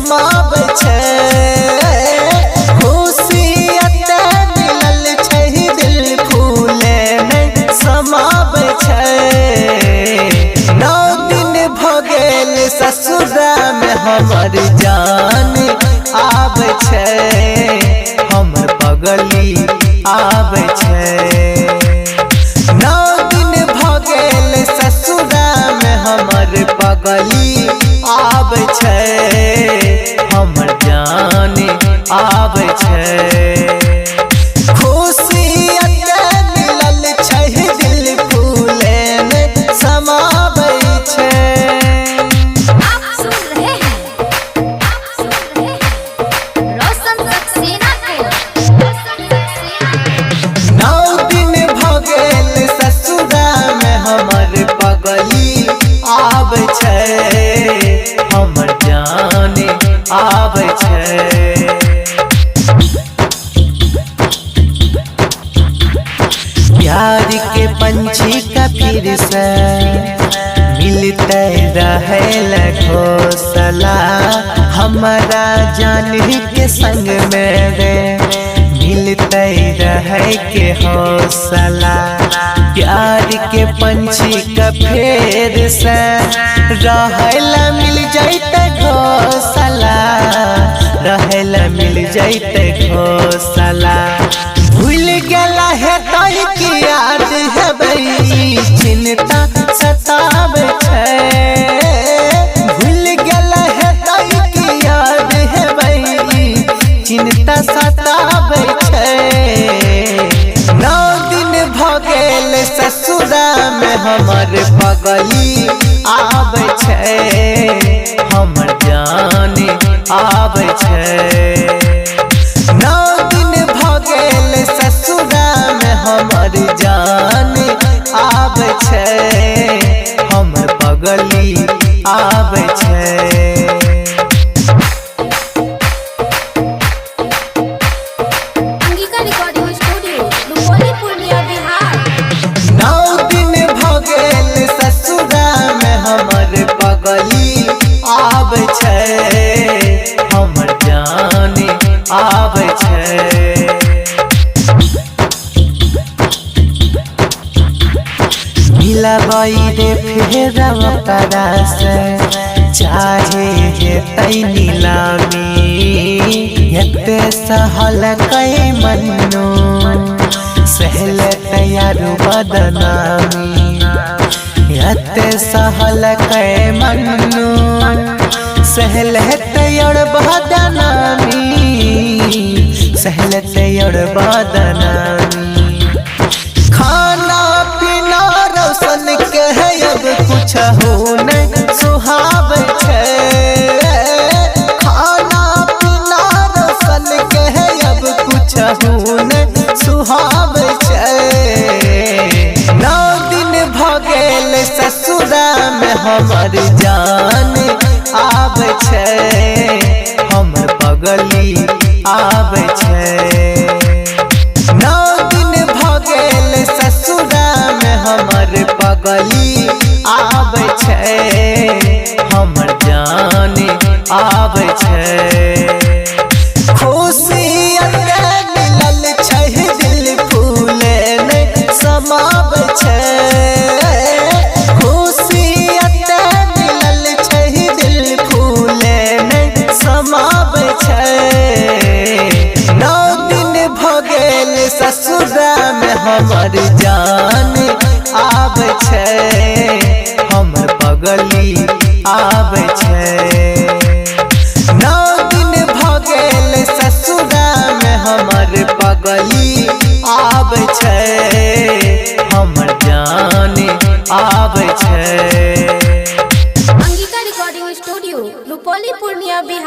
समाबै छै। खुशी एते मिलल छै दिल फूले नहीं समाबै छै। 9 दिन भ गेल ससुरा में हमर जान आबै छै, हमर पगली आबै छै। 9 दिन भ गेल ससुरा में हमर पगली आबै छै, हमर जान आबै छै। खुशी एते मिलल छै दिल फूले नहीं समाबै छै। आबै छै, हमर जान आबै छै। प्यार के पंछी का फिर से मिलते रहे घोंसला, हमारा जान के संग मेरे मिलते रहे के हौसला। प्यार के पंछी का फेर से रहेला मिल जाते घोंसला, रहेला मिल जाते घोंसला। भूल गेला है तोय की याद है बई चिंता सताबै छै। भूल गेला है तोय की याद है बई चिंता सताबै छै। 9 दिन भ गेल ससुरा में हमर पगली आबै छै, हमर जान आबै छै। 9 दिन भ गेल ससुरा में हमर जान आबै छै, हमर पगली आबै छै। पगली आबै छै, हमर जान आबै छै। मिलबै रे फेर ओकरा से चाहे हेतै नीलामी, एते सहल कै मन्नू सहल तैयार बदनामी। एते सहल कै मन्नू सहल तैयार बदनामी, सहल तैयार बदनामी। खाना पीना रोशन के अब कुछ हो नहीं सुहाबै छै। खाना पीना रोशन के अब कुछ हो नहीं सुहाबै छै। 9 दिन भ गेल ससुरा में हमर जान आबै छै, हमर पगली आबै छै। 9 दिन भ गेल ससुरा में हमर पगली आबै छै, हमर जान आबै छै। खुशी एते मिलल छै दिल फूले नहीं समाबै छै। खुशी एते मिलल छै दिल फूले नहीं समाबै छै। 9 दिन भ गेल ससुरा में हमर जान आबै छै, हमर पगली आबै छै। 9 दिन भ गेल ससुरा में हमर पगली आबै छै, हमर जान आबै छै। Angika recording studio Rupauli Purnia Bihar.